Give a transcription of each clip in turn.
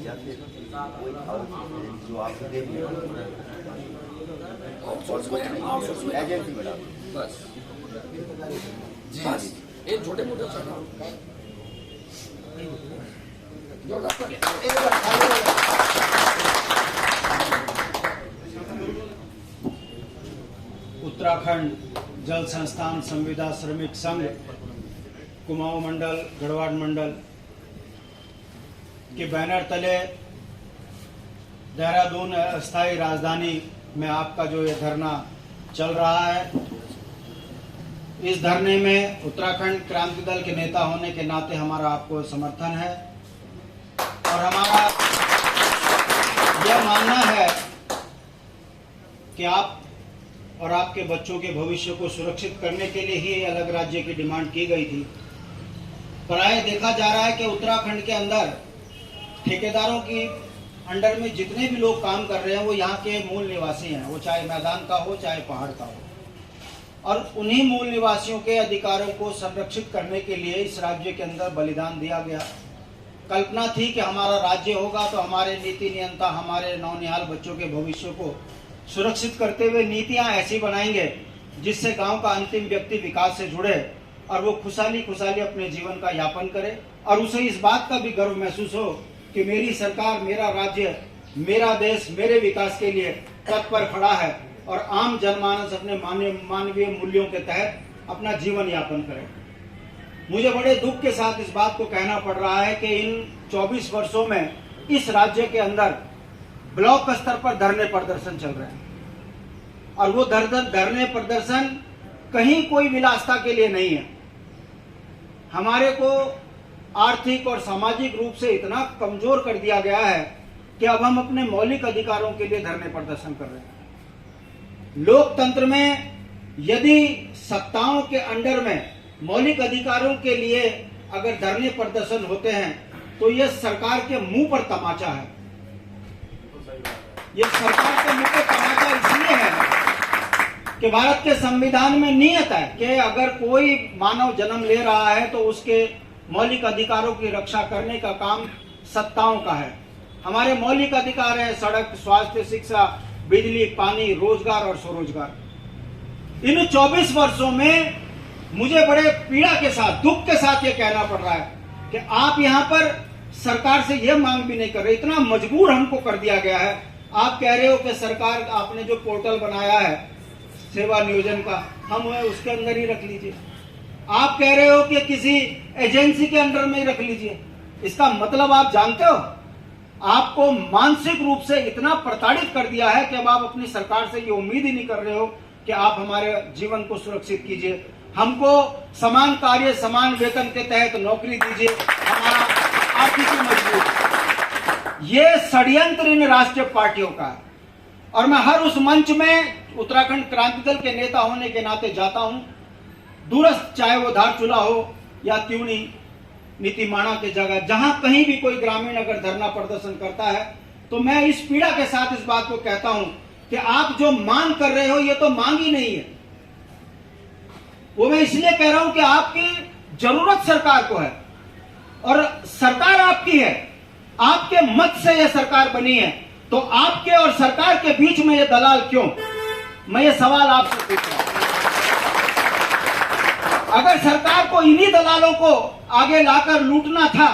या फिर कोई और जो आपको दे दिया एजेंसी में डाल बस जी बस ये छोटे मोटे उत्तराखंड जल संस्थान संविदा श्रमिक संघ कुमाऊं मंडल गढ़वाल मंडल के बैनर तले देहरादून अस्थायी राजधानी में आपका जो ये धरना चल रहा है, इस धरने में उत्तराखंड क्रांति दल के नेता होने के नाते हमारा आपको समर्थन है और हमारा यह मानना है कि आप और आपके बच्चों के भविष्य को सुरक्षित करने के लिए ही अलग राज्य की डिमांड की गई थी। प्राय देखा जा रहा है कि उत्तराखंड के अंदर ठेकेदारों की अंडर में जितने भी लोग काम कर रहे हैं वो यहाँ के मूल निवासी हैं, वो चाहे मैदान का हो चाहे पहाड़ का हो, और उन्हीं मूल निवासियों के अधिकारों को संरक्षित करने के लिए इस राज्य के अंदर बलिदान दिया गया। कल्पना थी कि हमारा राज्य होगा तो हमारे नीति नियंता हमारे नौनिहाल बच्चों के भविष्य को सुरक्षित करते हुए नीतियां ऐसी बनाएंगे जिससे गांव का अंतिम व्यक्ति विकास से जुड़े और वो खुशहाली अपने जीवन का यापन करे और उसे इस बात का भी गर्व महसूस हो कि मेरी सरकार, मेरा राज्य, मेरा देश मेरे विकास के लिए तत्पर खड़ा है और आम जनमानस अपने मानवीय मूल्यों के तहत अपना जीवन यापन करे। मुझे बड़े दुख के साथ इस बात को कहना पड़ रहा है कि इन 24 वर्षों में इस राज्य के अंदर ब्लॉक स्तर पर धरने प्रदर्शन चल रहे हैं और वो धरने प्रदर्शन कहीं कोई विलासिता के लिए नहीं है। हमारे को आर्थिक और सामाजिक रूप से इतना कमजोर कर दिया गया है कि अब हम अपने मौलिक अधिकारों के लिए धरने प्रदर्शन कर रहे हैं। लोकतंत्र में यदि सत्ताओं के अंडर में मौलिक अधिकारों के लिए अगर धरने प्रदर्शन होते हैं तो ये सरकार के मुंह पर तमाचा है। ये सरकार के मुंह पर तमाचा इसलिए है कि भारत के संविधान में नियत है कि अगर कोई मानव जन्म ले रहा है तो उसके मौलिक अधिकारों की रक्षा करने का काम सत्ताओं का है। हमारे मौलिक अधिकार है सड़क, स्वास्थ्य, शिक्षा, बिजली, पानी, रोजगार और स्वरोजगार। इन 24 वर्षों में मुझे बड़े पीड़ा के साथ, दुख के साथ ये कहना पड़ रहा है कि आप यहाँ पर सरकार से यह मांग भी नहीं कर रहे। इतना मजबूर हमको कर दिया गया है। आप कह रहे हो कि सरकार आपने जो पोर्टल बनाया है सेवा नियोजन का, हम उसके अंदर ही रख लीजिए। आप कह रहे हो कि किसी एजेंसी के अंडर में ही रख लीजिए। इसका मतलब आप जानते हो, आपको मानसिक रूप से इतना प्रताड़ित कर दिया है कि अब आप अपनी सरकार से ये उम्मीद ही नहीं कर रहे हो कि आप हमारे जीवन को सुरक्षित कीजिए, हमको समान कार्य समान वेतन के तहत नौकरी दीजिए, हमारा आर्थिक मजबूत। ये षड्यंत्र इन राष्ट्रीय पार्टियों का है और मैं हर उस मंच में उत्तराखंड क्रांति दल के नेता होने के नाते जाता हूं, दूरस्थ, चाहे वो धारचूला हो या त्यूनी, नीतीमाणा की जगह, जहां कहीं भी कोई ग्रामीण अगर धरना प्रदर्शन करता है तो मैं इस पीड़ा के साथ इस बात को कहता हूं कि आप जो मांग कर रहे हो ये तो मांग ही नहीं है। वो मैं इसलिए कह रहा हूं कि आपकी जरूरत सरकार को है और सरकार आपकी है, आपके मत से यह सरकार बनी है, तो आपके और सरकार के बीच में ये दलाल क्यों? मैं ये सवाल आपसे पूछ रहा हूं। अगर सरकार को इन्हीं दलालों को आगे लाकर लूटना था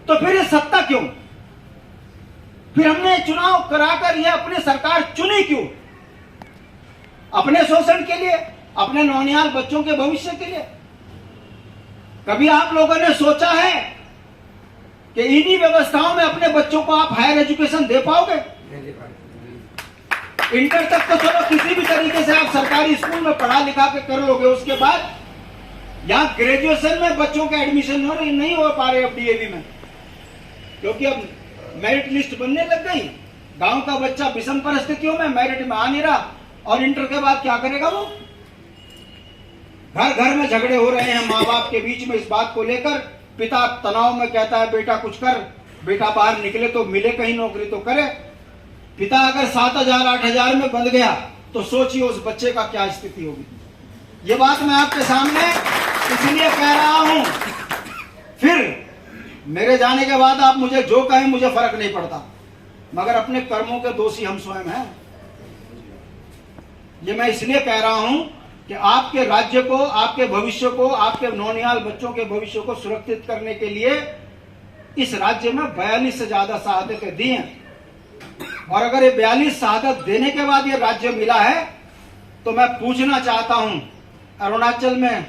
तो फिर ये सत्ता क्यों? फिर हमने चुनाव कराकर ये अपनी सरकार चुनी क्यों? अपने शोषण के लिए, अपने नौनिहाल बच्चों के भविष्य के लिए? कभी आप लोगों ने सोचा है कि इन्हीं व्यवस्थाओं में अपने बच्चों को आप हायर एजुकेशन दे पाओगे? इंटर तक तो चलो किसी भी तरीके से आप सरकारी स्कूल में पढ़ा लिखा के कर लोगे, उसके बाद यहाँ ग्रेजुएशन में बच्चों के एडमिशन नहीं हो पा रहे अब डीएवी में, क्योंकि अब मेरिट लिस्ट बनने लग गई। गांव का बच्चा विषम परिस्थितियों में मेरिट में आ नहीं रहा और इंटर के बाद क्या करेगा वो? घर घर में झगड़े हो रहे हैं माँ बाप के बीच में इस बात को लेकर। पिता तनाव में कहता है बेटा कुछ कर, बेटा बाहर निकले तो मिले कहीं नौकरी तो करे। पिता अगर 7,000 8,000 में बंध गया तो सोचिए उस बच्चे का क्या स्थिति होगी। ये बात मैं आपके सामने इसलिए कह रहा हूं। फिर मेरे जाने के बाद आप मुझे जो कहें मुझे फर्क नहीं पड़ता, मगर अपने कर्मों के दोषी हम स्वयं हैं। ये मैं इसलिए कह रहा हूं कि आपके राज्य को, आपके भविष्य को, आपके नौनिहाल बच्चों के भविष्य को सुरक्षित करने के लिए इस राज्य में 42 से ज्यादा शहादतें दी हैं। और अगर ये 42 शहादत देने के बाद ये राज्य मिला है तो मैं पूछना चाहता हूं, अरुणाचल में,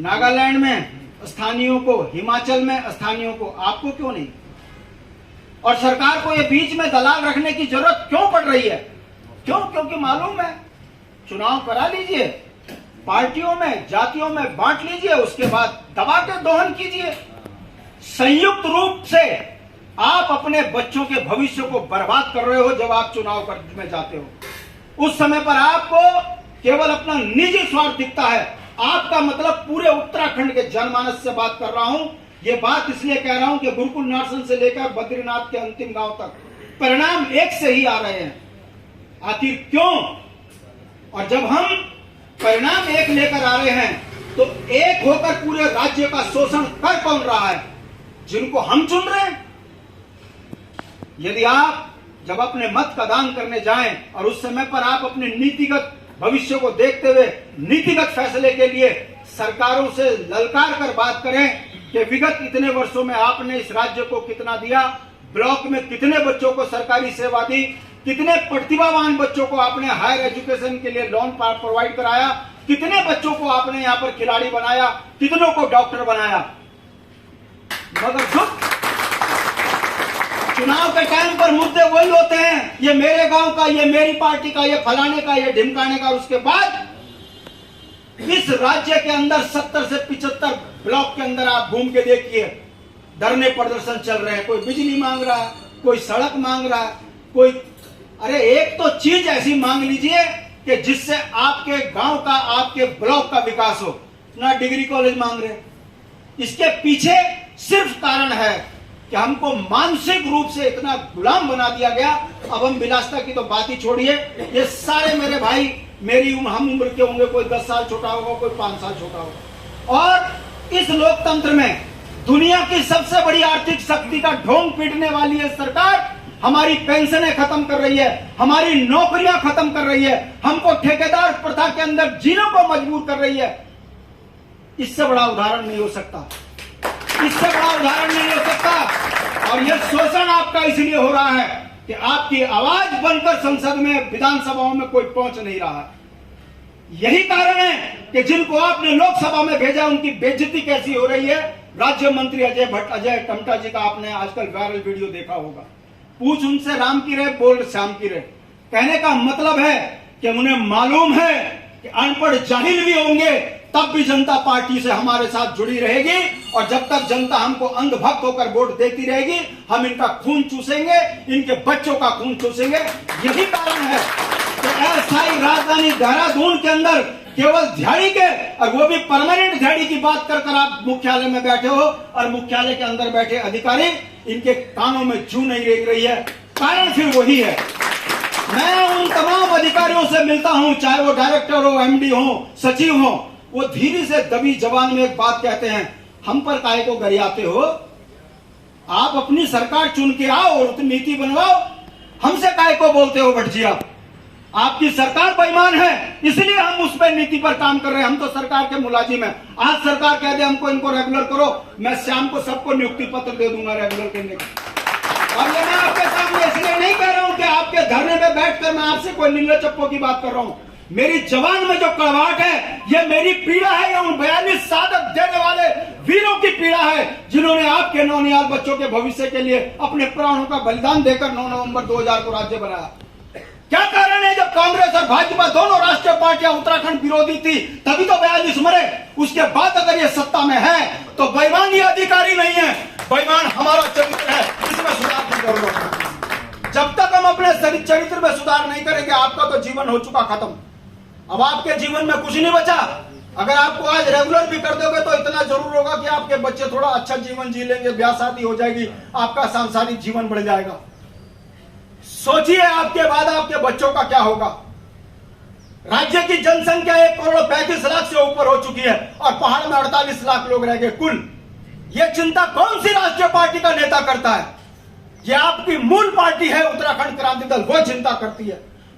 नागालैंड में स्थानीयों को, हिमाचल में स्थानीयों को, आपको क्यों नहीं? और सरकार को ये बीच में दलाल रखने की जरूरत क्यों पड़ रही है? क्यों? क्योंकि मालूम है चुनाव करा लीजिए, पार्टियों में, जातियों में बांट लीजिए, उसके बाद दबा के दोहन कीजिए। संयुक्त रूप से आप अपने बच्चों के भविष्य को बर्बाद कर रहे हो जब आप चुनाव में जाते हो। उस समय पर आपको केवल अपना निजी स्वार्थ दिखता है। आपका मतलब पूरे उत्तराखंड के जनमानस से बात कर रहा हूं। ये बात इसलिए कह रहा हूं कि गुरुकुल नार्सन से लेकर बद्रीनाथ के अंतिम गांव तक परिणाम एक से ही आ रहे हैं। आखिर क्यों? और जब हम परिणाम एक लेकर आ रहे हैं तो एक होकर पूरे राज्य का शोषण कर कौन रहा है? जिनको हम चुन रहे हैं। यदि आप जब अपने मत का दान करने जाएं और उस समय पर आप अपने नीतिगत भविष्य को देखते हुए नीतिगत फैसले के लिए सरकारों से ललकार कर बात करें कि विगत इतने वर्षों में आपने इस राज्य को कितना दिया, ब्लॉक में कितने बच्चों को सरकारी सेवा दी, कितने प्रतिभावान बच्चों को आपने हायर एजुकेशन के लिए लोन प्रोवाइड कराया, कितने बच्चों को आपने यहाँ पर खिलाड़ी बनाया, कितनों को डॉक्टर बनाया, मगर चुनाव के टाइम पर मुद्दे वही होते हैं, ये मेरे गांव का, ये मेरी पार्टी का, ये फलाने का, ये ढिमकाने का। उसके बाद इस राज्य के अंदर 70 से 75 ब्लॉक के अंदर आप घूम के देखिए, धरने प्रदर्शन चल रहे हैं। कोई बिजली मांग रहा है, कोई सड़क मांग रहा है, कोई, अरे एक तो चीज ऐसी मांग लीजिए कि जिससे आपके गांव का, आपके ब्लॉक का विकास हो। ना डिग्री कॉलेज मांग रहे। इसके पीछे सिर्फ कारण है कि हमको मानसिक रूप से इतना गुलाम बना दिया गया। अब हम विलासिता की तो बात ही छोड़िए, ये सारे मेरे भाई मेरी हम उम्र के होंगे, कोई 10 साल छोटा होगा, कोई 5 साल छोटा होगा। और इस लोकतंत्र में दुनिया की सबसे बड़ी आर्थिक शक्ति का ढोंग पीटने वाली है सरकार। हमारी पेंशनें खत्म कर रही है, हमारी नौकरियां खत्म कर रही है, हमको ठेकेदार प्रथा के अंदर जीने को मजबूर कर रही है। इससे बड़ा उदाहरण नहीं हो सकता, इससे बड़ा उदाहरण नहीं हो सकता। और यह शोषण आपका इसलिए हो रहा है कि आपकी आवाज बनकर संसद में, विधानसभाओं में कोई पहुंच नहीं रहा है। यही कारण है कि जिनको आपने लोकसभा में भेजा उनकी बेइज्जती कैसी हो रही है। राज्य मंत्री अजय टमटा जी का आपने आजकल वायरल वीडियो देखा होगा। पूछ उनसे राम की रहे, बोल श्याम की रहे। कहने का मतलब है कि उन्हें मालूम है कि अनपढ़ जाहिल भी होंगे तब भी जनता पार्टी से हमारे साथ जुड़ी रहेगी, और जब तक जनता हमको अंधभक्त होकर वोट देती रहेगी हम इनका खून चूसेंगे, इनके बच्चों का खून चूसेंगे। यही कारण है कि अस्थायी राजधानी देहरादून के अंदर केवल दिहाड़ी के, और वो भी परमानेंट दिहाड़ी की बात कर आप मुख्यालय में बैठे हो, और मुख्यालय के अंदर बैठे अधिकारी, इनके कानों में जू नहीं रेंग रही है। कारण फिर वही है। मैं उन तमाम अधिकारियों से मिलता हूं, चाहे वो डायरेक्टर हो, एमडी हो, सचिव हो, वो धीरे से दबी जबान में एक बात कहते हैं, हम पर काहे को गरियाते हो? आप अपनी सरकार चुन के आओ और नीति बनवाओ, हमसे काहे को बोलते हो भटजिया? आपकी सरकार बेईमान है, इसलिए हम उस पर नीति पर काम कर रहे हैं। हम तो सरकार के मुलाजिम हैं। आज सरकार कह दे हमको इनको रेगुलर करो, मैं शाम को सबको नियुक्ति पत्र दे दूंगा रेगुलर करने का। और ये मैं आपके सामने इसलिए नहीं कह रहा हूं कि आपके धरने पे बैठकर मैं आपसे कोई नीले चप्पो की बात कर रहा हूं। मेरी जवान में जो कड़वाहट है, ये मेरी पीड़ा है, ये उन 42 शहादत देने वाले वीरों की पीड़ा है जिन्होंने आपके नौनिहाल बच्चों के भविष्य के लिए अपने प्राणों का बलिदान देकर 9 नवंबर 2000 को राज्य बनाया। क्या कारण है? जब कांग्रेस और भाजपा दोनों राष्ट्रीय पार्टियां उत्तराखंड विरोधी थी तभी तो 42 मरे। उसके बाद अगर ये सत्ता में है तो बेईमान ये अधिकारी नहीं है, बेईमान हमारा चरित्र है। इसमें सुधार की जरूरत है। जब तक हम अपने चरित्र में सुधार नहीं करेंगे आपका तो जीवन हो चुका खत्म। अब आपके जीवन में कुछ नहीं बचा। अगर आपको आज रेगुलर भी कर दोगे तो इतना जरूर होगा कि आपके बच्चे थोड़ा अच्छा जीवन जी लेंगे, ब्याह शादी हो जाएगी, आपका सांसारिक जीवन बढ़ जाएगा। सोचिए आपके बाद आपके बच्चों का क्या होगा। राज्य की जनसंख्या 1 करोड़ 35 लाख से ऊपर हो चुकी है और पहाड़ में 48 लाख लोग रह गए कुल। ये चिंता कौन सी राष्ट्रीय पार्टी का नेता करता है? ये आपकी मूल पार्टी है उत्तराखंड क्रांति दल, वो चिंता करती है।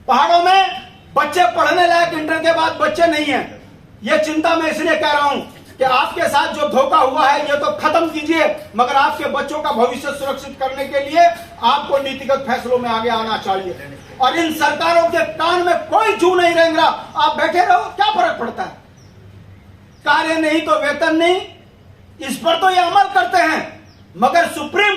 पहाड़ों में बच्चे पढ़ने लायक इंटर के बाद बच्चे नहीं है। ये चिंता मैं इसलिए कह रहा हूं कि आपके साथ जो धोखा हुआ है ये तो खत्म कीजिए, मगर आपके बच्चों का भविष्य सुरक्षित करने के लिए आपको नीतिगत फैसलों में आगे आना चाहिए। और इन सरकारों के कान में कोई जू नहीं रहेगा। आप बैठे रहो, क्या फर्क पड़ता है? कार्य नहीं तो वेतन नहीं, इस पर तो ये अमल करते हैं, मगर सुप्रीम